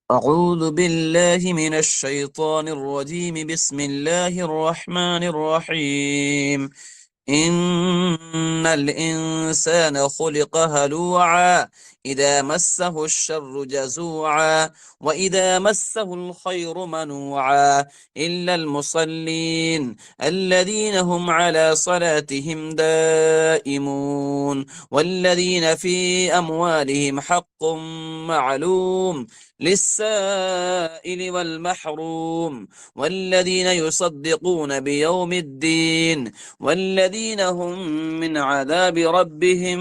أعوذ بالله من الشيطان الرجيم بسم الله الرحمن الرحيم إن الإنسان خلق هلوعا إذا مسه الشر جزوعا وإذا مسه الخير منوعا إلا المصلين الذين هم على صلاتهم دائمون والذين في أموالهم حق معلوم للسائل والمحروم والذين يصدقون بيوم الدين والذين هم من عذاب ربهم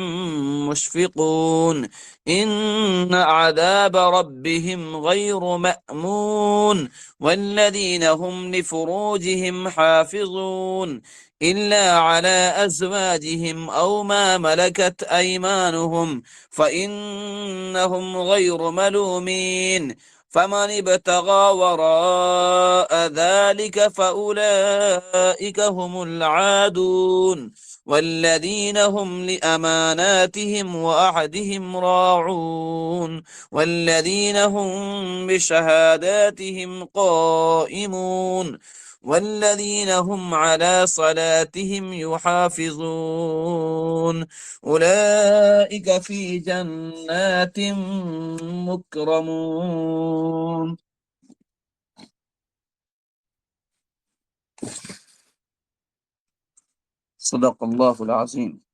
مشفقون إن عذاب ربهم غير مأمون والذين هم لفروجهم حافظون إلا على أزواجهم أو ما ملكت أيمانهم فإنهم غير ملومين فمن ابتغى وراء ذلك فأولئك هم العادون والذين هم لأماناتهم وعهدهم راعون والذين هم بشهاداتهم قائمون والذين هم على صلاتهم يحافظون أولئك في جنات مكرمون. صدق الله العظيم.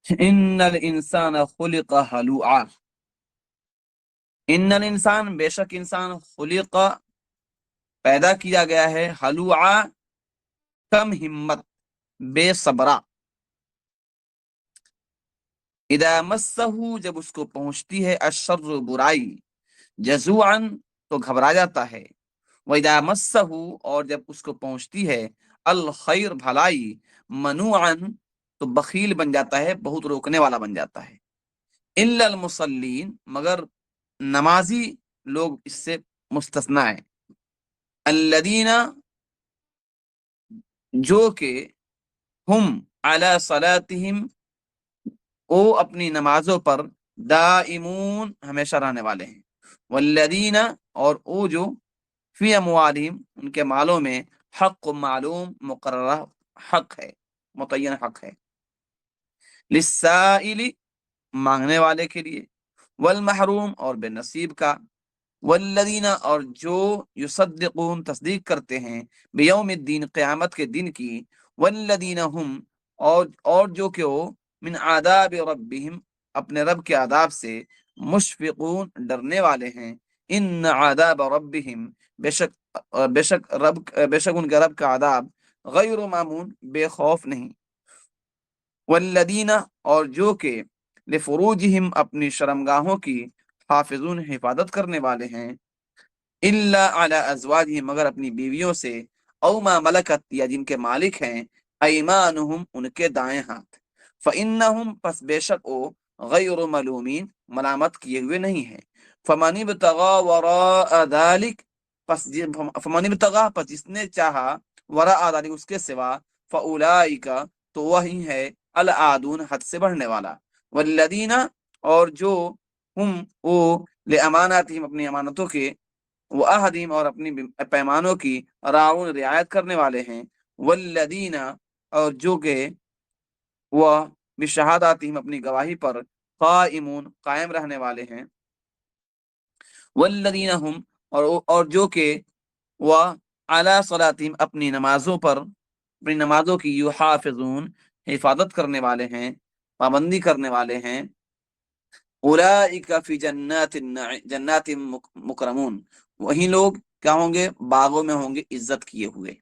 ان الانسان خلق ہلوعا، ان الانسان بے شک انسان خلق پیدا کیا گیا ہے، ہلوعا کم ہمت، بے صبرا، اذا مسہ جب اس کو پہنچتی ہے الشر برائی، جزوعا تو گھبرا جاتا ہے، وَإِذَا مَسَّهُ اور جب اس کو پہنچتی ہے الخیر بھلائی، منوعا تو بخیل بن جاتا ہے، بہت روکنے والا بن جاتا ہے، الا المصلین مگر نمازی لوگ اس سے مستثنا ہے، الذین جو کہ ہم علی صلاتہم وہ اپنی نمازوں پر دائمون ہمیشہ رہنے والے ہیں، والذین اور وہ جو فی اموالہم ان کے مالوں میں حق معلوم مقررہ حق ہے، متعین حق ہے، للسائل مانگنے والے کے لیے، والمحروم اور بے نصیب کا، والذین اور جو یصدقون تصدیق کرتے ہیں بیوم الدین قیامت کے دن کی، والذین ہم اور جو کہ وہ من عذاب ربہم اپنے رب کے عذاب سے مشفقون ڈرنے والے ہیں، ان عذاب ربہم بے شک ان کے رب کا عذاب غیر مامون بے خوف نہیں، والذین اور جو کہ لفروجہم اپنی شرمگاہوں کی حافظون حفاظت کرنے والے ہیں، الا علی ازواجہم مگر اپنی بیویوں سے، او ما ملکت یا جن کے مالک ہیں، ایمانہم ان کے دائیں ہاتھ، فانہم پس بے شک او غیر ملومین ملامت کیے ہوئے نہیں ہیں، فمن ابتغى وراء ذلک فمن ابتغى پس جس نے چاہا وراء ذلک اس کے سوا، فاولئک تو وہی ہے العادون حد سے بڑھنے والا، والذین اور جو ہم وہ لاماناتہم اپنی امانتوں کے، وعہدہم اور اپنی پیمانوں کی، راعون رعایت کرنے والے ہیں، والذین اور جو کہ وہ بشہاداتہم اپنی گواہی پر قائمون قائم رہنے والے ہیں، والذین ہم اور جو کہ وہ علی صلاتہم اپنی نمازوں پر اپنی نمازوں کی یحافظون حفاظت کرنے والے ہیں، پابندی کرنے والے ہیں، اولئک فی جنات مکرمون وہی لوگ کیا ہوں گے، باغوں میں ہوں گے عزت کیے ہوئے۔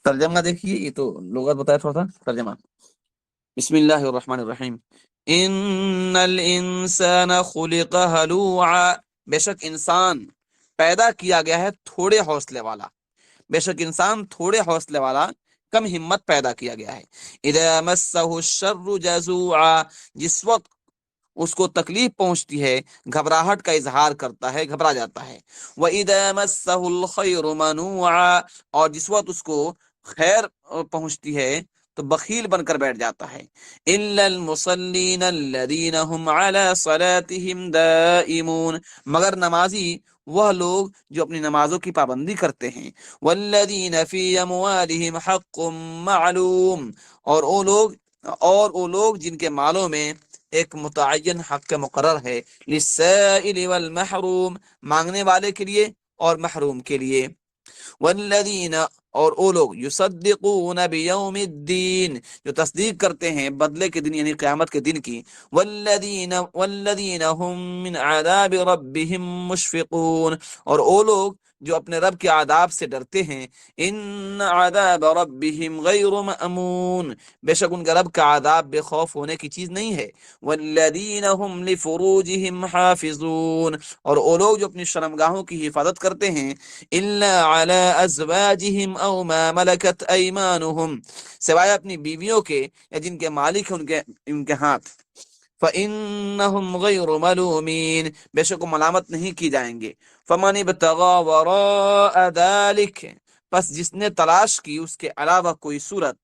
ترجمہ دیکھیے، یہ تو لغت بتایا تھوڑا سا، ترجمہ بسم اللہ الرحمن الرحیم، ان الانسان خلق ہلوعا بے شک انسان پیدا کیا گیا ہے تھوڑے حوصلے والا، بے شک انسان تھوڑے حوصلے والا، کم ہمت پیدا کیا گیا ہے، اذا مسہ الشر جزوعا جس وقت اس کو تکلیف پہنچتی ہے، گھبراہٹ کا اظہار کرتا ہے، گھبرا جاتا ہے۔ وَإِذَا مَسَّهُ الْخَيْرُ مَنُوعًا، اور جس وقت اس کو خیر پہنچتی ہے تو بخیل بن کر بیٹھ جاتا ہے۔ إِلَّا الْمُصَلِّينَ الَّذِينَ هُمْ عَلَى صَلَاتِهِمْ دَائِمُونَ، مگر نمازی وہ لوگ جو اپنی نمازوں کی پابندی کرتے ہیں۔ وَالَّذِينَ فِي أَمْوَالِهِمْ حَقٌّ مَّعْلُومٌ، اور وہ لوگ جن کے مالوں میں ایک متعین حق مقرر ہے، للسائل والمحروم، مانگنے والے کے لیے اور محروم کے لیے۔ والذین، اور وہ لوگ یصدقون بیوم الدین، جو تصدیق کرتے ہیں بدلے کے دن یعنی قیامت کے دن کی۔ والذین هم من عذاب ربهم مشفقون، اور وہ لوگ جو اپنے رب کے عذاب سے ڈرتے ہیں۔ ان عذاب ربهم غیر مأمون، بے شک ان کا رب کا عذاب بے خوف ہونے کی چیز نہیں ہے۔ والذین هم لفروجهم حافظون، اور وہ لوگ جو اپنی شرمگاہوں کی حفاظت کرتے ہیں۔ الا علی ازواجہم او ما ملکت ایمانہم، سوائے اپنی بیویوں کے یا جن کے مالک ہیں ان کے ہاتھ۔ فإنہم غیر ملومین، بے شک وہ ملامت نہیں کی جائیں گے۔ فمن ابتغى وراء ذلک، پس جس نے تلاش کی اس کے علاوہ کوئی صورت،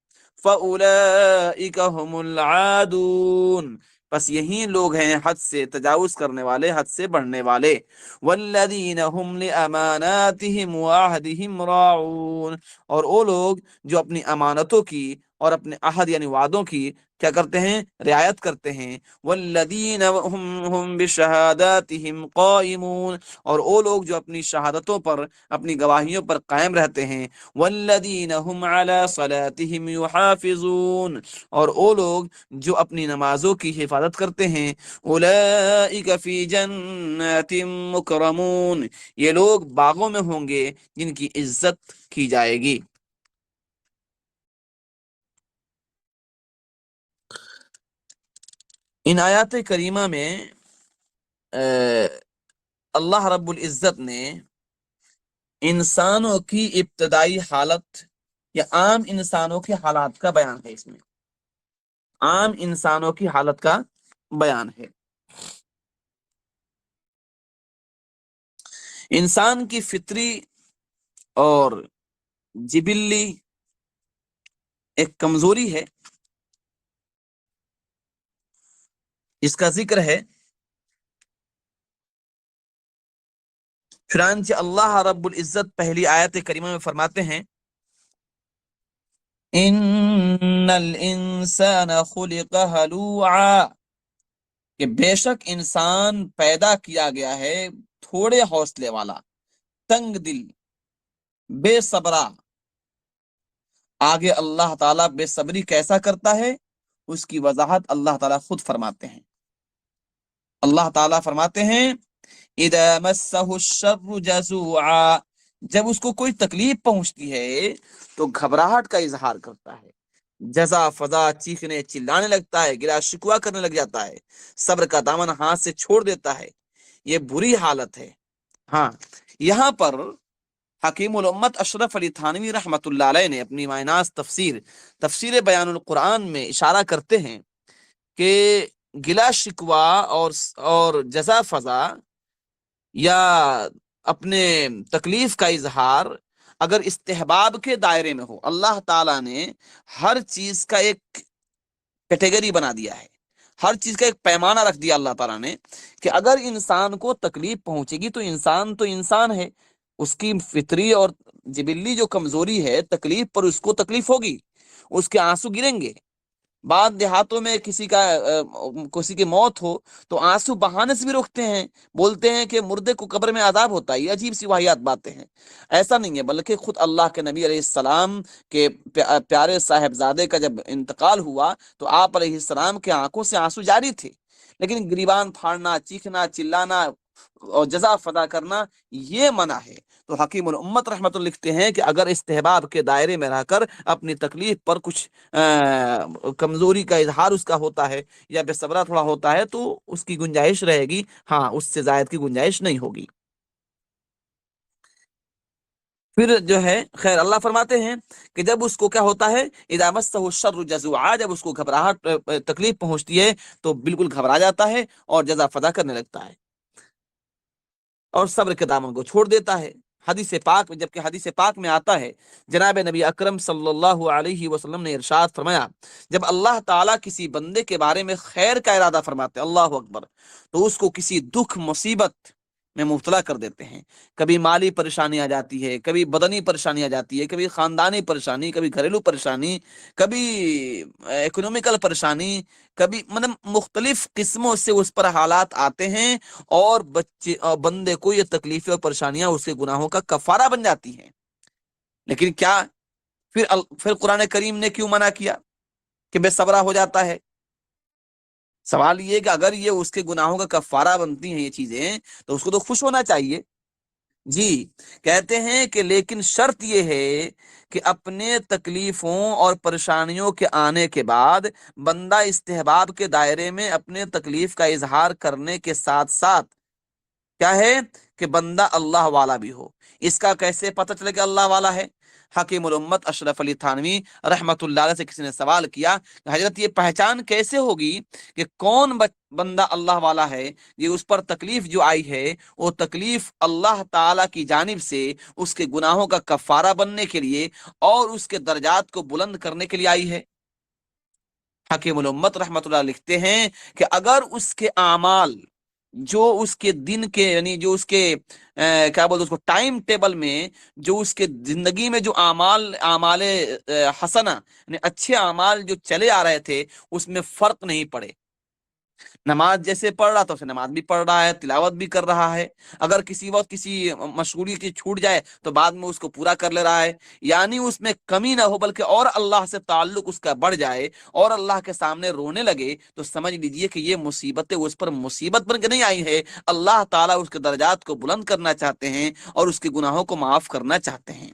فأولئک هم العادون، بس یہی لوگ ہیں حد سے تجاوز کرنے والے، حد سے بڑھنے والے۔ والذین هم لأماناتهم وعہدهم راعون، اور وہ لوگ جو اپنی امانتوں کی اور اپنے عہد یعنی وعدوں کی کیا کرتے ہیں؟ رعایت کرتے ہیں۔ والذین هم بشہاداتهم قائمون، اور وہ لوگ جو اپنی شہادتوں پر، اپنی گواہیوں پر قائم رہتے ہیں۔ والذین هم علی صلاتهم یحافظون، اور وہ لوگ جو اپنی نمازوں کی حفاظت کرتے ہیں۔ اولئک فی جنات مکرمون، یہ لوگ باغوں میں ہوں گے جن کی عزت کی جائے گی۔ ان آیات کریمہ میں اللہ رب العزت نے انسانوں کی ابتدائی حالت یا عام انسانوں کے حالات کا بیان ہے، اس میں عام انسانوں کی حالت کا بیان ہے۔ انسان کی فطری اور جبلی ایک کمزوری ہے، اس کا ذکر ہے۔ چنانچہ اللہ رب العزت پہلی آیت کریمہ میں فرماتے ہیں، ان الانسان خلق ہلوعا، کہ بے شک انسان پیدا کیا گیا ہے تھوڑے حوصلے والا، تنگ دل، بے صبرا۔ آگے اللہ تعالیٰ بے صبری کیسا کرتا ہے اس کی وضاحت اللہ تعالیٰ خود فرماتے ہیں۔ اللہ تعالیٰ فرماتے ہیں، اذا مسہ الشر جزوعا، جب اس کو کوئی تکلیف پہنچتی ہے تو گھبراہٹ کا اظہار کرتا ہے، جزا فضا، چیخنے چلانے لگتا ہے، گلا شکوا کرنے لگ جاتا ہے، صبر کا دامن ہاتھ سے چھوڑ دیتا ہے۔ یہ بری حالت ہے۔ ہاں، یہاں پر حکیم الامت اشرف علی تھانوی رحمۃ اللہ علیہ نے اپنی مائناز تفسیر بیان القرآن میں اشارہ کرتے ہیں کہ گلا شکوا اور جزا فضا یا اپنے تکلیف کا اظہار اگر استحباب کے دائرے میں ہو، اللہ تعالیٰ نے ہر چیز کا ایک کیٹیگری بنا دیا ہے، ہر چیز کا ایک پیمانہ رکھ دیا اللہ تعالیٰ نے کہ اگر انسان کو تکلیف پہنچے گی تو انسان ہے، اس کی فطری اور جبلی جو کمزوری ہے، تکلیف پر اس کو تکلیف ہوگی، اس کے آنسو گریں گے۔ بعض دیہاتوں میں کسی کی موت ہو تو آنسو بہانے سے بھی روکتے ہیں، بولتے ہیں کہ مردے کو قبر میں عذاب ہوتا ہے۔ یہ عجیب سی واحد باتیں ہیں۔ ایسا نہیں ہے، بلکہ خود اللہ کے نبی علیہ السلام کے پیارے صاحبزادے کا جب انتقال ہوا تو آپ علیہ السلام کے آنکھوں سے آنسو جاری تھے، لیکن گریبان پھاڑنا، چیخنا چلانا اور جزا فدا کرنا یہ منع ہے۔ تو حکیم الامت رحمت اللہ لکھتے ہیں کہ اگر استحباب کے دائرے میں رہ کر اپنی تکلیف پر کچھ کمزوری کا اظہار اس کا ہوتا ہے یا بے صبرا تھوڑا ہوتا ہے تو اس کی گنجائش رہے گی، ہاں اس سے زائد کی گنجائش نہیں ہوگی۔ پھر جو ہے خیر اللہ فرماتے ہیں کہ جب اس کو کیا ہوتا ہے، اذا مسہ الشر جزوعا، جب اس کو گھبراہٹ تکلیف پہنچتی ہے تو بالکل گھبرا جاتا ہے اور جزا فضا کرنے لگتا ہے اور صبر کے دامن کو چھوڑ دیتا ہے۔ حدیث پاک میں، جبکہ حدیث پاک میں آتا ہے، جناب نبی اکرم صلی اللہ علیہ وسلم نے ارشاد فرمایا، جب اللہ تعالیٰ کسی بندے کے بارے میں خیر کا ارادہ فرماتے ہیں، اللہ اکبر، تو اس کو کسی دکھ مصیبت میں مبتلا کر دیتے ہیں۔ کبھی مالی پریشانی آ جاتی ہے، کبھی بدنی پریشانی آ جاتی ہے، کبھی خاندانی پریشانی، کبھی گھریلو پریشانی، کبھی اکنومیکل پریشانی، کبھی مطلب مختلف قسموں سے اس پر حالات آتے ہیں، اور بندے کو یہ تکلیفیں اور پریشانیاں اس کے گناہوں کا کفارہ بن جاتی ہیں۔ لیکن کیا پھر قرآن کریم نے کیوں منع کیا کہ بے صبرا ہو جاتا ہے؟ سوال یہ کہ اگر یہ اس کے گناہوں کا کفارہ بنتی ہیں یہ چیزیں، تو اس کو تو خوش ہونا چاہیے۔ جی، کہتے ہیں کہ لیکن شرط یہ ہے کہ اپنے تکلیفوں اور پریشانیوں کے آنے کے بعد بندہ استحباب کے دائرے میں اپنے تکلیف کا اظہار کرنے کے ساتھ ساتھ کیا ہے کہ بندہ اللہ والا بھی ہو۔ اس کا کیسے پتہ چلے کہ اللہ والا ہے؟ حکیم الامت اشرف علی تھانوی رحمت اللہ علیہ سے کسی نے سوال کیا کہ حضرت یہ پہچان کیسے ہوگی کہ کون بندہ اللہ والا ہے؟ یہ اس پر تکلیف جو آئی ہے وہ تکلیف اللہ تعالی کی جانب سے اس کے گناہوں کا کفارہ بننے کے لیے اور اس کے درجات کو بلند کرنے کے لیے آئی ہے۔ حکیم الامت رحمت اللہ لکھتے ہیں کہ اگر اس کے اعمال جو اس کے دن کے، یعنی جو اس کے کیا بولتے اس کو ٹائم ٹیبل میں، جو اس کے زندگی میں جو اعمال حسنہ یعنی اچھے اعمال جو چلے آ رہے تھے اس میں فرق نہیں پڑے، نماز جیسے پڑھ رہا تھا اسے نماز بھی پڑھ رہا ہے، تلاوت بھی کر رہا ہے، اگر کسی وقت کسی مشغولی کی چھوٹ جائے تو بعد میں اس کو پورا کر لے رہا ہے، یعنی اس میں کمی نہ ہو بلکہ اور اللہ سے تعلق اس کا بڑھ جائے اور اللہ کے سامنے رونے لگے، تو سمجھ لیجئے کہ یہ مصیبتیں اس پر مصیبت بن کے نہیں آئی ہے، اللہ تعالیٰ اس کے درجات کو بلند کرنا چاہتے ہیں اور اس کے گناہوں کو معاف کرنا چاہتے ہیں۔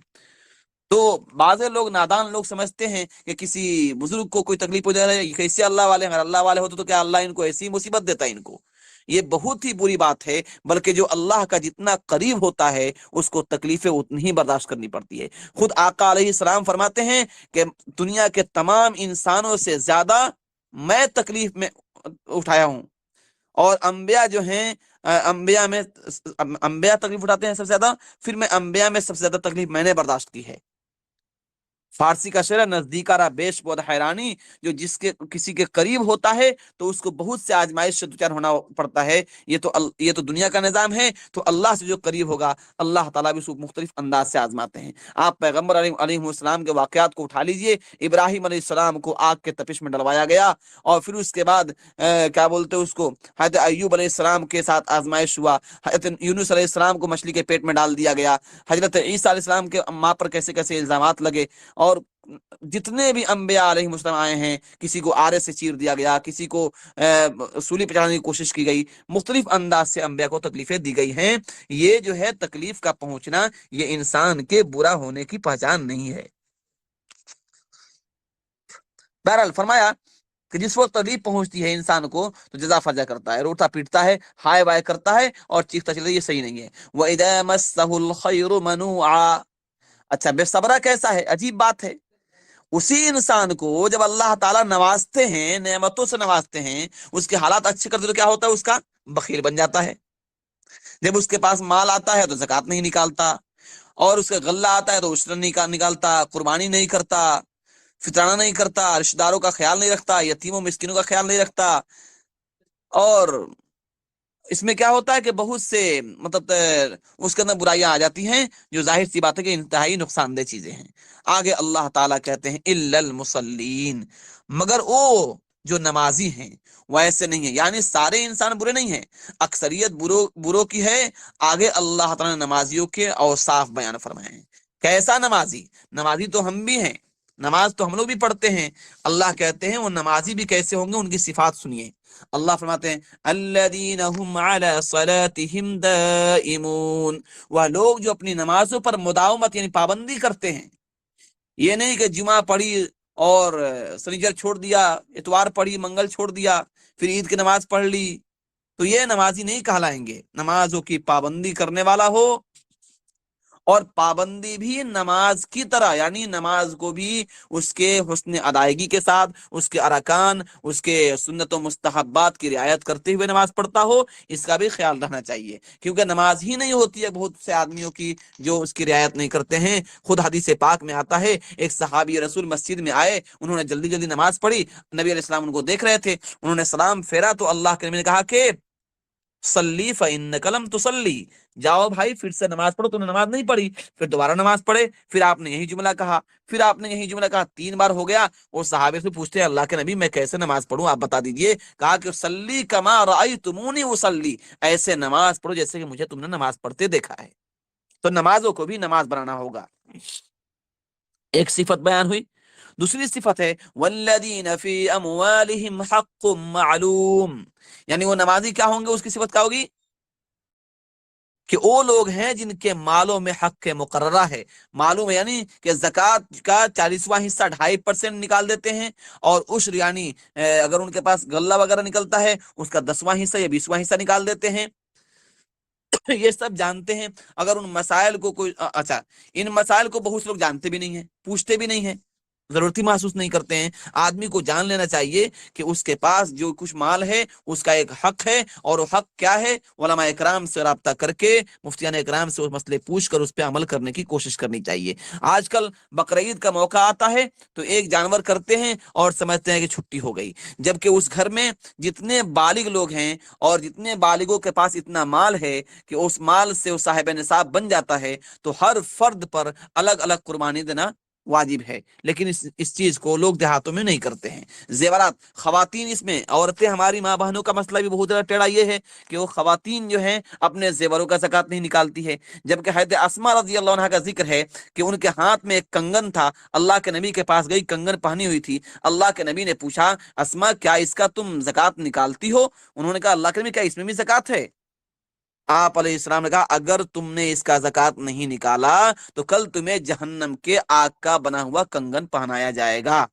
تو بعض لوگ، نادان لوگ سمجھتے ہیں کہ کسی بزرگ کو کوئی تکلیف ہو جائے ہے، کیسے اللہ والے ہیں؟ اگر اللہ والے ہوتے تو کیا اللہ ان کو ایسی مصیبت دیتا ہے؟ ان کو یہ بہت ہی بری بات ہے، بلکہ جو اللہ کا جتنا قریب ہوتا ہے اس کو تکلیفیں اتنی ہی برداشت کرنی پڑتی ہے۔ خود آقا علیہ السلام فرماتے ہیں کہ دنیا کے تمام انسانوں سے زیادہ میں تکلیف میں اٹھایا ہوں، اور انبیاء جو ہیں انبیاء تکلیف اٹھاتے ہیں سب سے زیادہ، پھر میں انبیاء میں سب سے زیادہ تکلیف میں نے برداشت کی ہے۔ فارسی کا شعر ہے، نزدیک آرا بیش بود حیرانی، جو جس کے کسی کے قریب ہوتا ہے تو اس کو بہت سے آزمائش سے دوچار ہونا پڑتا ہے۔ یہ تو دنیا کا نظام ہے، تو اللہ سے جو قریب ہوگا اللہ تعالیٰ بھی اس کو مختلف انداز سے آزماتے ہیں۔ آپ پیغمبر علیہ السلام کے واقعات کو اٹھا لیجئے، ابراہیم علیہ السلام کو آگ کے تپش میں ڈلوایا گیا، اور پھر اس کے بعد کیا بولتے اس کو، حضرت ایوب علیہ السلام کے ساتھ آزمائش ہوا، حضرت یونس علیہ السلام کو مچھلی کے پیٹ میں ڈال دیا گیا، حضرت عیسیٰ علیہ السلام کے ماں پر کیسے کیسے الزامات لگے، اور جتنے بھی انبیاء علیہ السلام آئے ہیں، کسی کو آرے سے چیر دیا گیا، کسی کو سولی پہ چڑھانے کی کوشش کی گئی، مختلف انداز سے انبیاء کو تکلیفیں دی گئی ہیں۔ یہ جو ہے تکلیف کا پہنچنا، یہ انسان کے برا ہونے کی پہچان نہیں ہے۔ بہرحال فرمایا کہ جس وقت تکلیف پہنچتی ہے انسان کو تو جزا فرجا کرتا ہے، روتا پیٹتا ہے، ہائے بائے کرتا ہے اور چیختا چلتا ہے، یہ صحیح نہیں ہے۔ وَإِذَا مَسَّهُ الْخَيْرُ مَنُوعًا۔ اچھا، بے صبرا کیسا ہے؟ عجیب بات ہے، اسی انسان کو جب اللہ تعالیٰ نوازتے ہیں، نعمتوں سے نوازتے ہیں، اس کے حالات اچھے کرتے تو کیا ہوتا ہے؟ اس کا بخیل بن جاتا ہے۔ جب اس کے پاس مال آتا ہے تو زکوٰۃ نہیں نکالتا، اور اس کا غلہ آتا ہے تو عشر نہیں نکالتا، قربانی نہیں کرتا، فطرانہ نہیں کرتا، رشتہ داروں کا خیال نہیں رکھتا، یتیموں مسکینوں کا خیال نہیں رکھتا، اور اس میں کیا ہوتا ہے کہ بہت سے مطلب اس کے اندر برائیاں آ جاتی ہیں، جو ظاہر سی بات ہے کہ انتہائی نقصان دہ چیزیں ہیں۔ آگے اللہ تعالیٰ کہتے ہیں الا المصلین، مگر وہ جو نمازی ہیں وہ ایسے نہیں ہیں، یعنی سارے انسان برے نہیں ہیں، اکثریت بروں کی ہے۔ آگے اللہ تعالیٰ نے نمازیوں کے اوصاف بیان فرمائے ہیں۔ کیسا نمازی؟ نمازی تو ہم بھی ہیں، نماز تو ہم لوگ بھی پڑھتے ہیں، اللہ کہتے ہیں وہ نمازی بھی کیسے ہوں گے، ان کی صفات سنیے۔ اللہ فرماتے ہیں الذین هم علی صلاتهم دائمون، وہ لوگ جو اپنی نمازوں پر مداومت یعنی پابندی کرتے ہیں، یہ نہیں کہ جمعہ پڑھی اور سنیچر چھوڑ دیا، اتوار پڑھی منگل چھوڑ دیا، پھر عید کی نماز پڑھ لی، تو یہ نمازی نہیں کہلائیں گے۔ نمازوں کی پابندی کرنے والا ہو اور پابندی بھی نماز کی طرح، یعنی نماز کو بھی اس کے حسن ادائیگی کے ساتھ، اس کے ارکان، اس کے سنت و مستحبات کی رعایت کرتے ہوئے نماز پڑھتا ہو، اس کا بھی خیال رکھنا چاہیے، کیونکہ نماز ہی نہیں ہوتی ہے بہت سے آدمیوں کی جو اس کی رعایت نہیں کرتے ہیں۔ خود حدیث پاک میں آتا ہے، ایک صحابی رسول مسجد میں آئے، انہوں نے جلدی جلدی نماز پڑھی، نبی علیہ السلام ان کو دیکھ رہے تھے، انہوں نے سلام پھیرا تو اللہ کے نبی نے کہا کہ صلی فإنک لم تصلی، جاؤ بھائی پھر سے نماز پڑھو، تم نے نماز نہیں پڑھی۔ پھر دوبارہ نماز پڑھے، پھر آپ نے یہی جملہ کہا، پھر آپ نے یہی جملہ کہا، 3 بار ہو گیا۔ وہ صحابے سے پوچھتے ہیں اللہ کے نبی میں کیسے نماز پڑھوں، آپ بتا دیجئے۔ کہا کہ صلی کما رأیتمونی اصلی، ایسے نماز پڑھو جیسے کہ مجھے تم نے نماز پڑھتے دیکھا ہے۔ تو نمازوں کو بھی نماز بنانا ہوگا۔ ایک صفت بیان ہوئی، دوسری صفت ہے والذین فی اموالہم حق معلوم، یعنی وہ نمازی کیا ہوں گے، اس کی صفت کیا ہوگی کہ وہ لوگ ہیں جن کے مالوں میں حق مقررہ ہے، معلوم ہے، یعنی کہ زکوٰۃ کا 40واں حصہ 2.5% نکال دیتے ہیں، اور عشر یعنی اگر ان کے پاس غلہ وغیرہ نکلتا ہے اس کا 10واں حصہ یا 20واں حصہ نکال دیتے ہیں۔ یہ سب جانتے ہیں۔ اگر ان مسائل کو کوئی اچھا، ان مسائل کو بہت سے لوگ جانتے بھی نہیں ہیں، پوچھتے بھی نہیں ہیں، ضرورت ہی محسوس نہیں کرتے ہیں۔ آدمی کو جان لینا چاہیے کہ اس کے پاس جو کچھ مال ہے اس کا ایک حق ہے، اور وہ حق کیا ہے، علماء اکرام سے رابطہ کر کے، مفتیان اکرام سے وہ مسئلے پوچھ کر اس پہ عمل کرنے کی کوشش کرنی چاہیے۔ آج کل بقرعید کا موقع آتا ہے تو ایک جانور کرتے ہیں اور سمجھتے ہیں کہ چھٹی ہو گئی، جبکہ اس گھر میں جتنے بالغ لوگ ہیں اور جتنے بالغوں کے پاس اتنا مال ہے کہ اس مال سے وہ صاحب نصاب بن جاتا ہے، تو ہر فرد پر الگ الگ قربانی دینا واجب ہے، لیکن اس چیز کو لوگ دیہاتوں میں نہیں کرتے ہیں۔ زیورات، خواتین، اس میں عورتیں، ہماری ماں بہنوں کا مسئلہ بھی بہت زیادہ ٹیڑھا یہ ہے کہ وہ خواتین جو ہیں اپنے زیوروں کا زکوٰۃ نہیں نکالتی ہے، جبکہ حضرت اسماء رضی اللہ عنہا کا ذکر ہے کہ ان کے ہاتھ میں ایک کنگن تھا، اللہ کے نبی کے پاس گئی، کنگن پہنی ہوئی تھی، اللہ کے نبی نے پوچھا اسماء کیا اس کا تم زکوٰۃ نکالتی ہو؟ انہوں نے کہا اللہ کے نبی کیا اس میں بھی زکوٰۃ ہے؟ آپ علیہ السلام نے کہا اگر تم نے اس کا زکوٰۃ نہیں نکالا تو کل تمہیں جہنم کے آگ کا بنا ہوا کنگن پہنایا جائے گا۔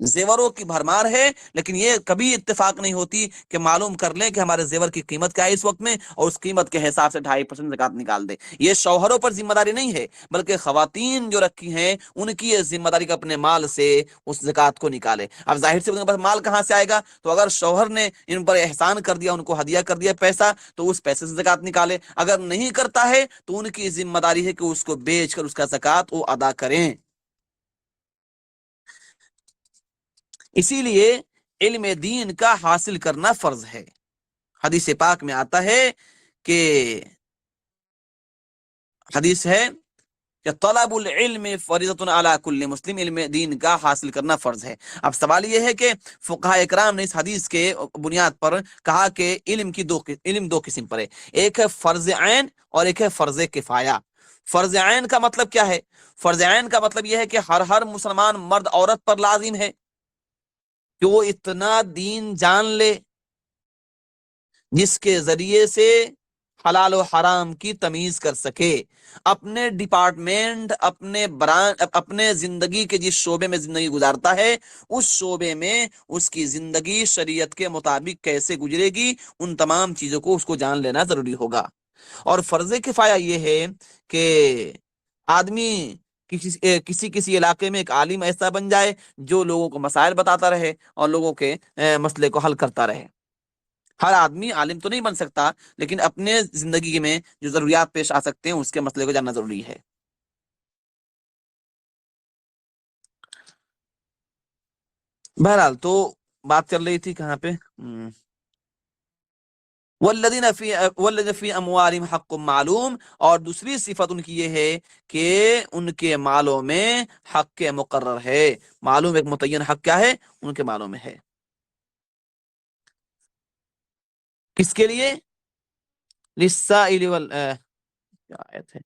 زیوروں کی بھرمار ہے، لیکن یہ کبھی اتفاق نہیں ہوتی کہ معلوم کر لیں کہ ہمارے زیور کی قیمت کیا ہے اس وقت میں، اور اس قیمت کے حساب سے 2.5% زکوٰۃ نکال دے۔ یہ شوہروں پر ذمہ داری نہیں ہے، بلکہ خواتین جو رکھی ہیں ان کی یہ ذمہ داری کہ اپنے مال سے اس زکوٰۃ کو نکالے۔ اب ظاہر سے ان کے پاس مال کہاں سے آئے گا؟ تو اگر شوہر نے ان پر احسان کر دیا، ان کو ہدیہ کر دیا پیسہ، تو اس پیسے سے زکوٰۃ نکالے، اگر نہیں کرتا ہے تو ان کی ذمہ داری ہے کہ اس کو بیچ کر اس کا زکوٰۃ وہ ادا کریں۔ اسی لیے علم دین کا حاصل کرنا فرض ہے۔ حدیث پاک میں آتا ہے کہ حدیث ہے کہ طلب العلم فریضۃ علی کل مسلم، علم دین کا حاصل کرنا فرض ہے۔ اب سوال یہ ہے کہ فقہاء اکرام نے اس حدیث کے بنیاد پر کہا کہ علم دو قسم پر ہے، ایک ہے فرض عین اور ایک ہے فرض کفایہ۔ فرض عین کا مطلب کیا ہے؟ فرض عین کا مطلب یہ ہے کہ ہر مسلمان مرد عورت پر لازم ہے کہ وہ اتنا دین جان لے جس کے ذریعے سے حلال و حرام کی تمیز کر سکے، اپنے ڈپارٹمنٹ، اپنے زندگی کے جس شعبے میں زندگی گزارتا ہے اس شعبے میں اس کی زندگی شریعت کے مطابق کیسے گزرے گی، ان تمام چیزوں کو اس کو جان لینا ضروری ہوگا۔ اور فرض کفایہ یہ ہے کہ آدمی کسی علاقے میں ایک عالم ایسا بن جائے جو لوگوں کو مسائل بتاتا رہے اور لوگوں کے مسئلے کو حل کرتا رہے۔ ہر آدمی عالم تو نہیں بن سکتا، لیکن اپنے زندگی میں جو ضروریات پیش آ سکتے ہیں اس کے مسئلے کو جاننا ضروری ہے۔ بہرحال تو بات چل رہی تھی کہاں پہ، والذین فی اموالہم حق معلوم، اور دوسری صفت ان کی یہ ہے کہ ان کے مالوں میں حق مقرر ہے۔ معلوم ایک متعین حق کیا ہے؟ ان کے مالوں میں ہے۔ کس کے لیے؟ للسائل کیا آیت ہے؟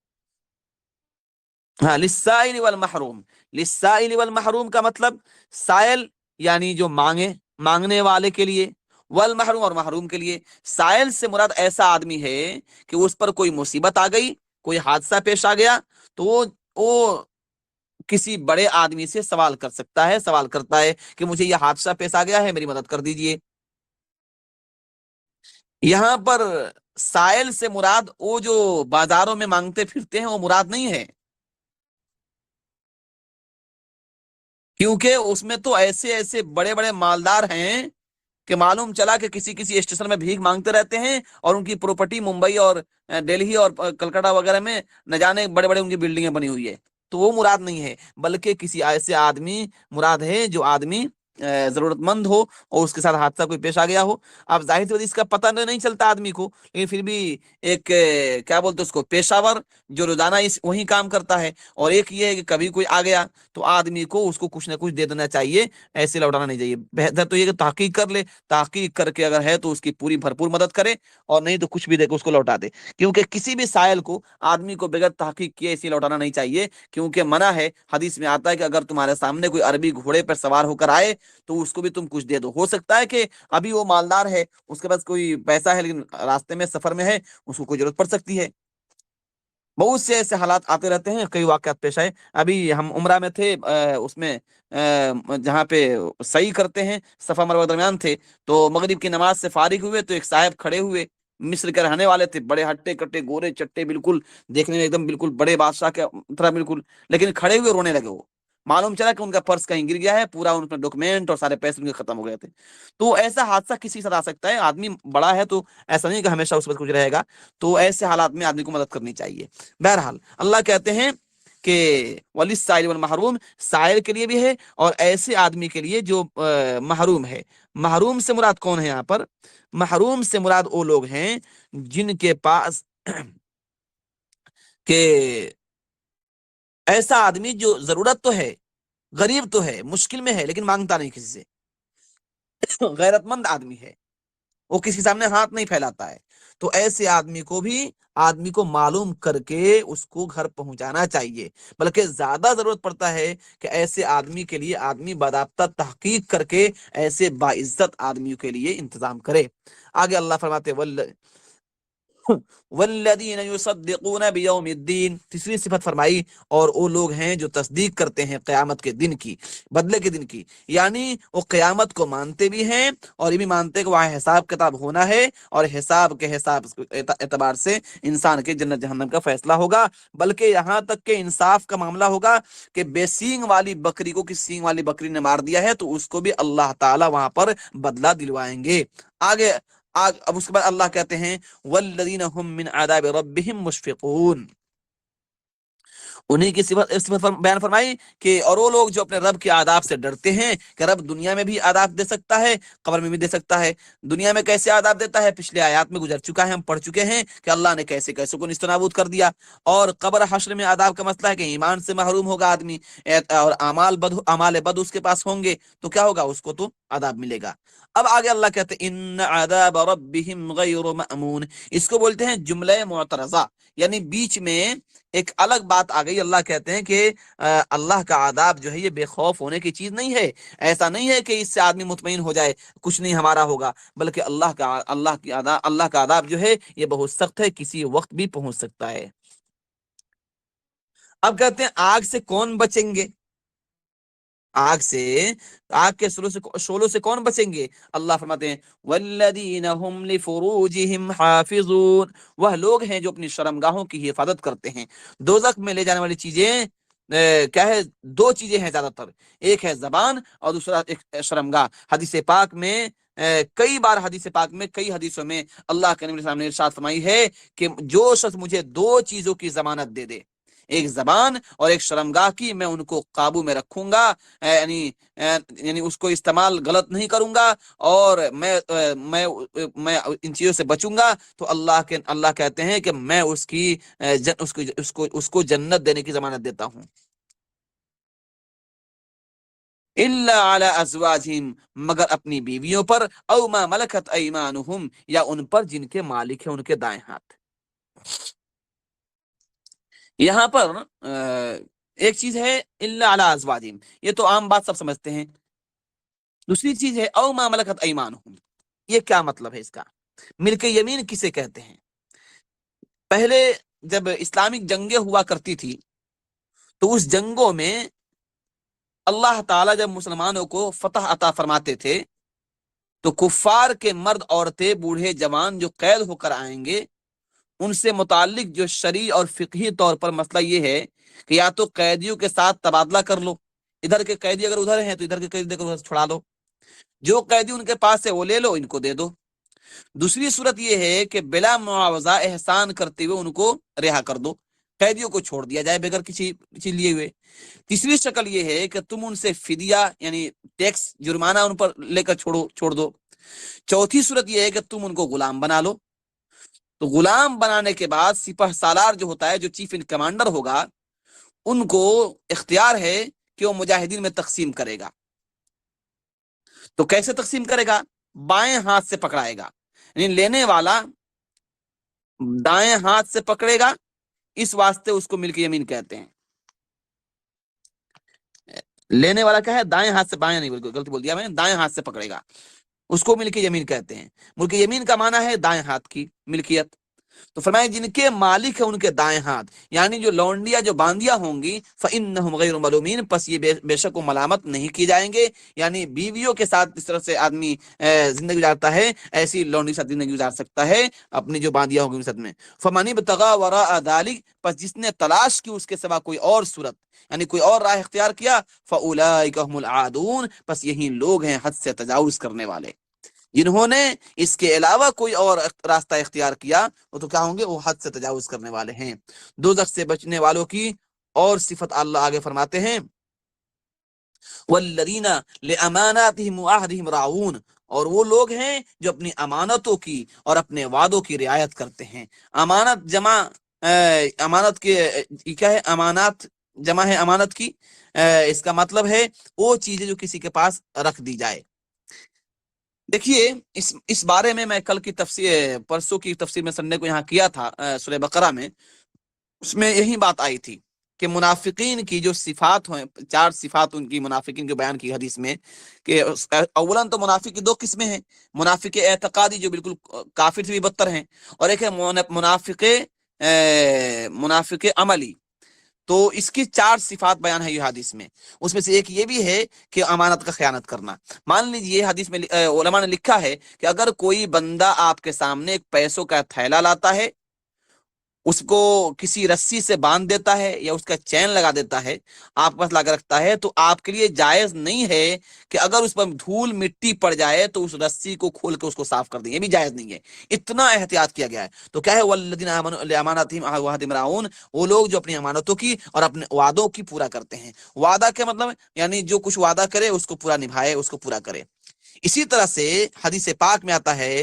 ہاں، للسائل والمحروم۔ للسائل والمحروم کا مطلب سائل یعنی جو مانگنے والے کے لیے، والمحروم اور محروم کے لیے۔ سائل سے مراد ایسا آدمی ہے کہ اس پر کوئی مصیبت آ گئی، کوئی حادثہ پیش آ گیا، تو وہ کسی بڑے آدمی سے سوال کر سکتا ہے، سوال کرتا ہے کہ مجھے یہ حادثہ پیش آ گیا ہے، میری مدد کر دیجئے۔ یہاں پر سائل سے مراد وہ جو بازاروں میں مانگتے پھرتے ہیں وہ مراد نہیں ہے، کیونکہ اس میں تو ایسے ایسے بڑے بڑے مالدار ہیں کہ معلوم چلا کہ کسی کسی اسٹیشن میں بھیک مانگتے رہتے ہیں، اور ان کی پراپرٹی ممبئی اور دہلی اور کلکتہ وغیرہ میں نہ جانے بڑے بڑے ان کی بلڈنگیں بنی ہوئی ہے، تو وہ مراد نہیں ہے، بلکہ کسی ایسے آدمی مراد ہے جو آدمی ضرورت مند ہو اور اس کے ساتھ حادثہ کوئی پیش آ گیا ہو۔ اب ظاہر سی بات ہے، اس کا پتہ نہیں چلتا آدمی کو، لیکن پھر بھی ایک کیا بولتے اس کو، پیشہ ور جو روزانہ وہی کام کرتا ہے، اور ایک یہ ہے کہ کبھی کوئی آ گیا تو آدمی کو اس کو کچھ نہ کچھ دے دینا چاہیے، ایسے لوٹانا نہیں چاہیے۔ بہتر تو یہ کہ تحقیق کر لے، تحقیق کر کے اگر ہے تو اس کی پوری بھرپور مدد کرے، اور نہیں تو کچھ بھی دے کے اس کو لوٹا دے، کیونکہ کسی بھی سائل کو آدمی کو بغیر تحقیق کیے اسے لوٹانا نہیں چاہیے، کیونکہ منع ہے، حدیث میں آتا ہے کہ اگر تمہارے سامنے کوئی عربی گھوڑے پر سوار ہو کر آئے تو اس کو بھی تم کچھ دے دو، ہو سکتا ہے کہ ابھی وہ مالدار ہے، اس کے پاس کوئی پیسہ ہے، لیکن راستے میں سفر میں ہے، اس کو کوئی ضرورت پڑ سکتی ہے۔ بہت سے ایسے حالات آتے رہتے ہیں، کئی واقعات پیش آئے۔ ابھی ہم عمرہ میں تھے، اس میں جہاں پہ صحیح کرتے ہیں صفا مروا درمیان تھے، تو مغرب کی نماز سے فارغ ہوئے تو ایک صاحب کھڑے ہوئے، مصر کے رہنے والے تھے، بڑے ہٹے کٹے گورے چٹے، بالکل دیکھنے میں ایک دم بالکل بڑے بادشاہ کے طرح بالکل، لیکن کھڑے ہوئے رونے لگے وہ۔ معلوم چلا کہ ان کا پرس کہیں گر گیا ہے، پورا ان کا ڈاکومنٹ اور سارے پیسے ان کے ختم ہو گئے تھے۔ تو ایسا حادثہ کسی کے ساتھ آ سکتا ہے، آدمی بڑا ہے تو ایسا نہیں کہ ہمیشہ اس پر کچھ رہے گا، تو ایسے حالات میں آدمی کو مدد کرنی چاہیے۔ بہرحال اللہ کہتے ہیں کہ وَلِلسَّائِلِ وَالْمَحْرُومِ، سائل کے لیے بھی ہے اور ایسے آدمی کے لیے جو محروم ہے۔ محروم سے مراد کون ہے یہاں پر؟ محروم سے مراد وہ لوگ ہیں جن کے پاس کہ ایسا آدمی جو ضرورت تو ہے، غریب تو ہے، مشکل میں ہے، لیکن مانگتا نہیں کسی سے، غیرت مند آدمی ہے، وہ کسی کے سامنے ہاتھ نہیں پھیلاتا ہے، تو ایسے آدمی کو بھی آدمی کو معلوم کر کے اس کو گھر پہنچانا چاہیے، بلکہ زیادہ ضرورت پڑتا ہے کہ ایسے آدمی کے لیے آدمی باضابطہ تحقیق کر کے ایسے باعزت آدمیوں کے لیے انتظام کرے۔ آگے اللہ فرماتے والذین یصدقون بیوم الدین، تیسری صفت فرمائی، اور وہ لوگ ہیں جو تصدیق کرتے ہیں قیامت کے دن کی، بدلے کے دن کی، یعنی وہ قیامت کو مانتے بھی ہیں اور یہ بھی مانتے ہیں کہ وہاں حساب کتاب ہونا ہے، اور حساب کے اعتبار سے انسان کے جنت جہنم کا فیصلہ ہوگا، بلکہ یہاں تک کہ انصاف کا معاملہ ہوگا کہ بے سینگ والی بکری کو کس سینگ والی بکری نے مار دیا ہے تو اس کو بھی اللہ تعالی وہاں پر بدلہ دلوائیں گے۔ آگے اب اس کے بعد اللہ کہتے ہیں والذین هم من عذاب ربهم مشفقون، انہی کی صفت بیان فرمائی کہ اور وہ لوگ جو اپنے رب کے عذاب سے ڈرتے ہیں کہ رب دنیا میں بھی عذاب دے سکتا ہے، قبر میں بھی دے سکتا ہے۔ دنیا میں کیسے عذاب دیتا ہے پچھلے آیات میں گزر چکا ہے، ہم پڑھ چکے ہیں کہ اللہ نے کیسے کیسے کو نیست و نابود کر دیا، اور قبر حشر میں عذاب کا مسئلہ ہے کہ ایمان سے محروم ہوگا آدمی، اور اعمال بد اس کے پاس ہوں گے تو کیا ہوگا، اس کو تو عذاب ملے گا۔ اب آگے اللہ کہتے ہیں ان عذاب ربهم غیر مأمون، اس کو بولتے ہیں جملہ معترضہ، یعنی بیچ میں ایک الگ بات آ گئی۔ اللہ کہتے ہیں کہ اللہ کا عذاب جو ہے یہ بے خوف ہونے کی چیز نہیں ہے، ایسا نہیں ہے کہ اس سے آدمی مطمئن ہو جائے کچھ نہیں ہمارا ہوگا، بلکہ اللہ کا عذاب جو ہے یہ بہت سخت ہے، کسی وقت بھی پہنچ سکتا ہے۔ اب کہتے ہیں آگ سے کون بچیں گے، آگ سے، آگ کے شعلوں سے کون بچیں گے؟ اللہ فرماتے ہیں والذین هم لفروجهم حافظون، وہ لوگ ہیں جو اپنی شرمگاہوں کی حفاظت کرتے ہیں۔ دوزخ میں لے جانے والی چیزیں کیا ہے؟ دو چیزیں ہیں زیادہ تر، ایک ہے زبان اور دوسرا ایک شرمگاہ۔ حدیث پاک میں کئی بار حدیث پاک میں کئی حدیثوں میں اللہ کے نبی صلی اللہ علیہ وسلم نے ارشاد فرمائی ہے کہ جو شخص مجھے دو چیزوں کی ضمانت دے دے، ایک زبان اور ایک شرمگاہ کی، میں ان کو قابو میں رکھوں گا، یعنی اس کو استعمال غلط نہیں کروں گا، اور میں ان چیزوں سے بچوں گا، تو اللہ کہتے ہیں کہ میں اس کو جنت دینے کی ضمانت دیتا ہوں۔ الا علی ازواجہم، مگر اپنی بیویوں پر، او ما ملکت ایمانہم، یا ان پر جن کے مالک ہیں ان کے دائیں ہاتھ۔ یہاں پر ایک چیز ہے الا علی ازواجہم، یہ تو عام بات سب سمجھتے ہیں۔ دوسری چیز ہے او ما ملکت ایمانہم، یہ کیا مطلب ہے اس کا؟ ملک یمین کسے کہتے ہیں؟ پہلے جب اسلامک جنگیں ہوا کرتی تھی تو اس جنگوں میں اللہ تعالیٰ جب مسلمانوں کو فتح عطا فرماتے تھے تو کفار کے مرد عورتیں بوڑھے جوان جو قید ہو کر آئیں گے، ان سے متعلق جو شرعی اور فقہی طور پر مسئلہ یہ ہے کہ یا تو قیدیوں کے ساتھ تبادلہ کر لو، ادھر کے قیدی اگر ادھر ہیں تو ادھر کے قیدی کو چھڑا لو، جو قیدی ان کے پاس ہے وہ لے لو، ان کو دے دو۔ دوسری صورت یہ ہے کہ بلا معاوضہ احسان کرتے ہوئے ان کو رہا کر دو، قیدیوں کو چھوڑ دیا جائے بغیر کسی چیز لیے ہوئے۔ تیسری شکل یہ ہے کہ تم ان سے فدیہ یعنی ٹیکس جرمانہ ان پر لے کر چھوڑ دو۔ چوتھی صورت یہ ہے کہ تم ان کو غلام بنا لو۔ تو غلام بنانے کے بعد سپہ سالار جو ہوتا ہے، جو چیف ان کمانڈر ہوگا، ان کو اختیار ہے کہ وہ مجاہدین میں تقسیم کرے گا۔ تو کیسے تقسیم کرے گا؟ بائیں ہاتھ سے پکڑائے گا، یعنی لینے والا دائیں ہاتھ سے پکڑے گا، اس واسطے اس کو ملک یمین کہتے ہیں۔ لینے والا کیا ہے؟ دائیں ہاتھ سے، بائیں نہیں، بالکل غلط بول دیا میں، دائیں ہاتھ سے پکڑے گا، اس کو ملک یمین کہتے ہیں۔ ملک یمین کا معنی ہے دائیں ہاتھ کی ملکیت۔ تو فرمائے جن کے مالک ہیں ان کے دائیں ہاتھ، یعنی جو لونڈیاں جو باندیاں ہوں گی، فَإِنَّهُمْ غَيْرُ مَلُومِينَ، پس یہ بے شک وہ ملامت نہیں کی جائیں گے۔ یعنی بیویوں کے ساتھ اس طرح سے آدمی زندگی گزارتا ہے، ایسی لونڈی کے ساتھ زندگی گزار سکتا ہے اپنی جو باندیاں ہوں گی ان ساتھ میں۔ فَمَنِ ابْتَغَىٰ وَرَاءَ ذَٰلِكَ، پس جس نے تلاش کی اس کے سوا کوئی اور صورت، یعنی کوئی اور راہ اختیار کیا، فَأُولَٰئِكَ هُمُ الْعَادُونَ، پس یہی لوگ ہیں حد سے تجاوز کرنے والے۔ جنہوں نے اس کے علاوہ کوئی اور راستہ اختیار کیا وہ تو کیا ہوں گے؟ وہ حد سے تجاوز کرنے والے ہیں۔ دوزخ سے بچنے والوں کی اور صفت اللہ آگے فرماتے ہیں، والذین لاماناتہم وعہدہم راعون، اور وہ لوگ ہیں جو اپنی امانتوں کی اور اپنے وعدوں کی رعایت کرتے ہیں۔ امانت جمع امانت کے کیا ہے؟ امانات جمع ہے امانت کی، اس کا مطلب ہے وہ چیزیں جو کسی کے پاس رکھ دی جائے۔ دیکھیے اس بارے میں کل کی تفسیر، پرسوں کی تفسیر میں سنڈے کو یہاں کیا تھا سورہ بقرہ میں، اس میں یہی بات آئی تھی کہ منافقین کی جو صفات ہیں، 4 صفات ان کی منافقین کے بیان کی حدیث میں، کہ اولاً تو منافق کی 2 قسمیں ہیں، منافق اعتقادی جو بالکل کافر سے بھی بدتر ہیں، اور ایک ہے منافق عملی۔ تو اس کی 4 صفات بیان ہے یہ حدیث میں۔ اس میں سے ایک یہ بھی ہے کہ امانت کا خیانت کرنا۔ مان لیجیے حدیث میں علماء نے لکھا ہے کہ اگر کوئی بندہ آپ کے سامنے ایک پیسوں کا تھیلا لاتا ہے، اس کو کسی رسی سے باندھ دیتا ہے یا اس کا چین لگا دیتا ہے، آپ کے پاس لا کے رکھتا ہے، تو آپ کے لیے جائز نہیں ہے کہ اگر اس پر دھول مٹی پڑ جائے تو اس رسی کو کھول کے اس کو صاف کر دیں، یہ بھی جائز نہیں ہے۔ اتنا احتیاط کیا گیا ہے۔ تو کیا ہے؟ والذین آمنوا لاماناتہم وعہدہم راعون، وہ لوگ جو اپنی امانتوں کی اور اپنے وعدوں کی پورا کرتے ہیں۔ وعدہ کے مطلب یعنی جو کچھ وعدہ کرے اس کو پورا نبھائے، اس کو پورا کرے۔ اسی طرح سے حدیث پاک میں آتا ہے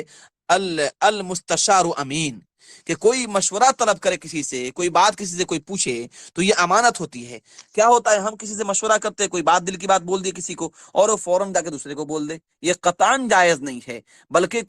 المستشار امین، کہ کوئی مشورہ طلب کرے کسی سے، کوئی بات کسی سے کوئی پوچھے تو یہ امانت ہوتی ہے۔ کیا ہوتا ہے؟ ہم کسی سے مشورہ کرتے ہیں، کوئی بات دل کی بات بول دی کسی کو اور وہ فوراً جا کے دوسرے کو بول دے، یہ قطعاً جائز نہیں ہے۔ بلکہ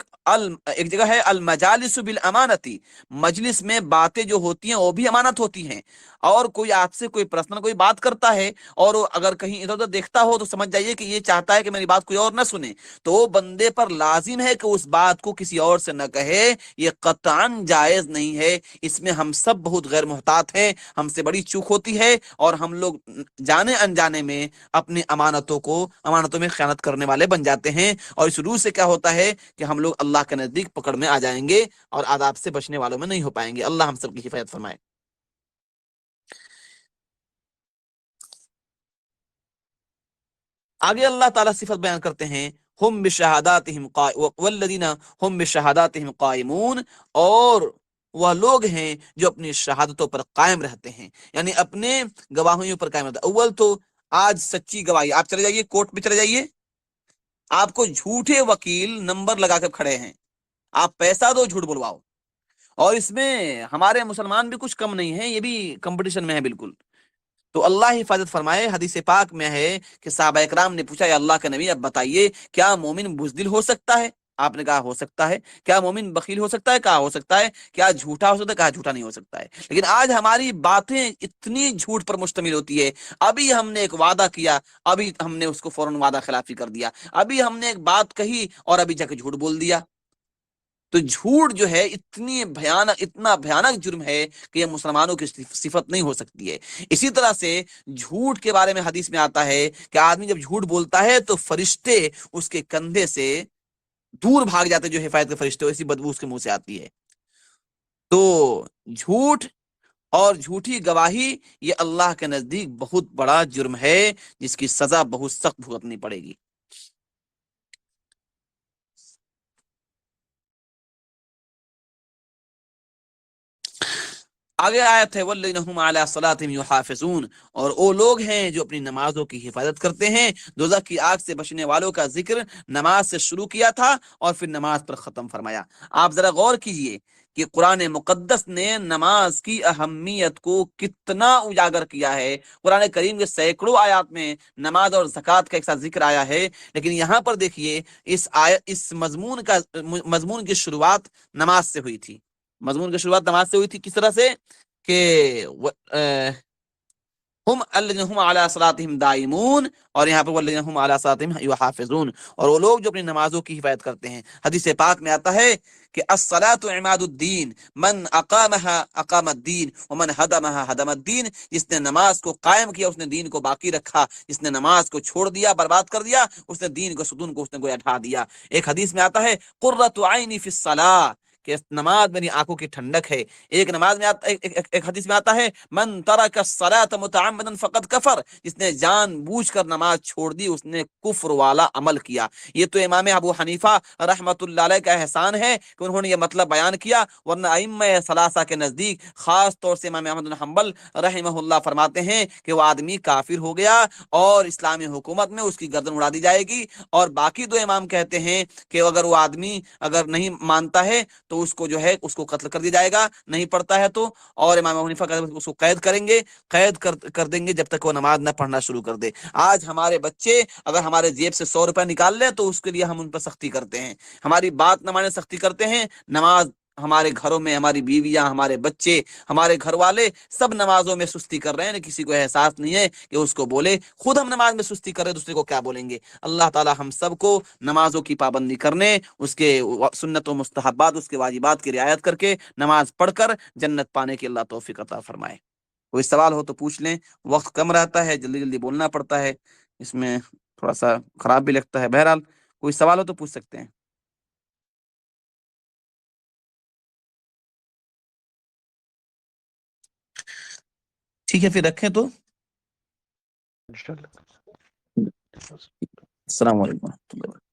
ایک جگہ ہے المجالس بالامانتی، مجلس میں باتیں جو ہوتی ہیں وہ بھی امانت ہوتی ہیں۔ اور کوئی آپ سے کوئی پرسنل کوئی بات کرتا ہے اور وہ اگر کہیں ادھر ادھر دیکھتا ہو تو سمجھ جائیے کہ یہ چاہتا ہے کہ میری بات کوئی اور نہ سنے، تو وہ بندے پر لازم ہے کہ اس بات کو کسی اور سے نہ کہے، یہ قطعاً جائز نہیں ہے۔ اس میں ہم سب بہت غیر محتاط ہیں، ہم سے بڑی چوک ہوتی ہے، اور ہم لوگ جانے انجانے میں اپنی امانتوں میں خیانت کرنے والے بن جاتے ہیں۔ اور اس روح سے کیا ہوتا ہے کہ ہم لوگ اللہ کے نزدیک پکڑ میں آ جائیں گے اور آداب سے بچنے والوں میں نہیں ہو پائیں گے۔ اللہ ہم سب کی حفاظت فرمائے۔ آگے اللہ تعالیٰ صفت بیان کرتے ہیں، ہم بشہاداتہم والذین ہم بشہاداتہم قائمون، اور وہ لوگ ہیں جو اپنی شہادتوں پر قائم رہتے ہیں، یعنی اپنے گواہیوں پر قائم رہتے ہیں۔ اول تو آج سچی گواہی، آپ چلے جائیے کورٹ میں چلے جائیے، آپ کو جھوٹے وکیل نمبر لگا کر کھڑے ہیں، آپ پیسہ دو جھوٹ بلواؤ، اور اس میں ہمارے مسلمان بھی کچھ کم نہیں ہیں، یہ بھی کمپٹیشن میں ہے بالکل۔ تو اللہ حفاظت فرمائے۔ حدیث پاک میں ہے کہ صحابہ اکرام نے پوچھا، یا اللہ کے نبی اب بتائیے کیا مومن بزدل ہو سکتا ہے؟ آپ نے کہا ہو سکتا ہے۔ کیا مومن بخیل ہو سکتا ہے؟ کہا ہو سکتا ہے۔ کیا جھوٹا ہو سکتا ہے؟ کہا جھوٹا نہیں ہو سکتا ہے۔ لیکن آج ہماری باتیں اتنی جھوٹ پر مشتمل ہوتی ہے، ابھی ہم نے ایک وعدہ کیا، ابھی ہم نے اس کو فوراً وعدہ خلافی کر دیا، ابھی ہم نے ایک بات کہی اور ابھی جا کے جھوٹ بول دیا۔ تو جھوٹ جو ہے اتنا بھیانک جرم ہے کہ یہ مسلمانوں کی صفت نہیں ہو سکتی ہے۔ اسی طرح سے جھوٹ کے بارے میں حدیث میں آتا ہے کہ آدمی جب جھوٹ بولتا ہے تو فرشتے اس کے کندھے سے دور بھاگ جاتے جو حفاظت کے فرشتے، ایسی بدبو اس کے منہ سے آتی ہے۔ تو جھوٹ اور جھوٹی گواہی یہ اللہ کے نزدیک بہت بڑا جرم ہے، جس کی سزا بہت سخت بھگتنی پڑے گی۔ آگے آیت ہے والذین هم علی صلاتهم یحافظون، اور وہ لوگ ہیں جو اپنی نمازوں کی حفاظت کرتے ہیں۔ دوزخ کی آگ سے بچنے والوں کا ذکر نماز سے شروع کیا تھا اور پھر نماز پر ختم فرمایا۔ آپ ذرا غور کیجئے کہ قرآن مقدس نے نماز کی اہمیت کو کتنا اجاگر کیا ہے۔ قرآن کریم کے سینکڑوں آیات میں نماز اور زکوٰۃ کا ایک ساتھ ذکر آیا ہے، لیکن یہاں پر دیکھیے اس مضمون کی شروعات نماز سے ہوئی تھی۔ مضمون کی شروعات نماز سے ہوئی تھی، کس طرح سے کہ ہم الذین هم علی صلاتهم دائمون، اور یہاں پر والذین هم علی صلاتهم یحافظون، اور وہ لوگ جو اپنی نمازوں کی حفاظت کرتے ہیں۔ حدیث پاک میں آتا ہے کہ الصلاۃ عماد الدین، من اقامها اقام الدین ومن هدمها هدم الدین، جس نے نماز کو قائم کیا اس نے دین کو باقی رکھا، جس نے نماز کو چھوڑ دیا برباد کر دیا اس نے دین کو ستون کو اس نے گویا ڈھا دیا۔ ایک حدیث میں آتا ہے قرۃ عینی فی الصلاۃ، کہ نماز میری آنکھوں کی ٹھنڈک ہے۔ ایک نماز میں ایک حدیث میں آتا ہے من ترک الصلاۃ متعمدا فقد کفر، جس نے جان بوجھ کر نماز چھوڑ دی اس نے کفر والا عمل کیا۔ یہ تو امام ابو حنیفہ رحمۃ اللہ علیہ کا احسان ہے کہ انہوں نے یہ مطلب بیان کیا، ورنہ ائمہ ثلاثہ کے نزدیک خاص طور سے امام احمد بن حنبل رحمہ اللہ فرماتے ہیں کہ وہ آدمی کافر ہو گیا اور اسلامی حکومت میں اس کی گردن اڑا دی جائے گی۔ اور باقی دو امام کہتے ہیں کہ اگر وہ آدمی اگر نہیں مانتا ہے تو اس کو جو ہے اس کو قتل کر دیا جائے گا، نہیں پڑھتا ہے تو۔ اور امام ابو حنیفہ کہتے ہیں اس کو قید کریں گے، قید کر دیں گے جب تک وہ نماز نہ پڑھنا شروع کر دے۔ آج ہمارے بچے اگر ہمارے جیب سے 100 روپے نکال لیں تو اس کے لیے ہم ان پر سختی کرتے ہیں، ہماری بات نہ مانے سختی کرتے ہیں۔ نماز ہمارے گھروں میں ہماری بیویاں، ہمارے بچے، ہمارے گھر والے سب نمازوں میں سستی کر رہے ہیں، کسی کو احساس نہیں ہے کہ اس کو بولے۔ خود ہم نماز میں سستی کر رہے ہیں، دوسرے کو کیا بولیں گے؟ اللہ تعالی ہم سب کو نمازوں کی پابندی کرنے، اس کے سنت و مستحبات، اس کے واجبات کی رعایت کر کے نماز پڑھ کر جنت پانے کی اللہ توفیق عطا فرمائے۔ کوئی سوال ہو تو پوچھ لیں، وقت کم رہتا ہے، جلدی جلدی بولنا پڑتا ہے، اس میں تھوڑا سا خراب بھی لگتا ہے۔ بہرحال کوئی سوال ہو تو پوچھ سکتے ہیں۔ ٹھیک ہے پھر رکھیں تو، انشاءاللہ۔ السلام علیکم ورحمۃ اللہ۔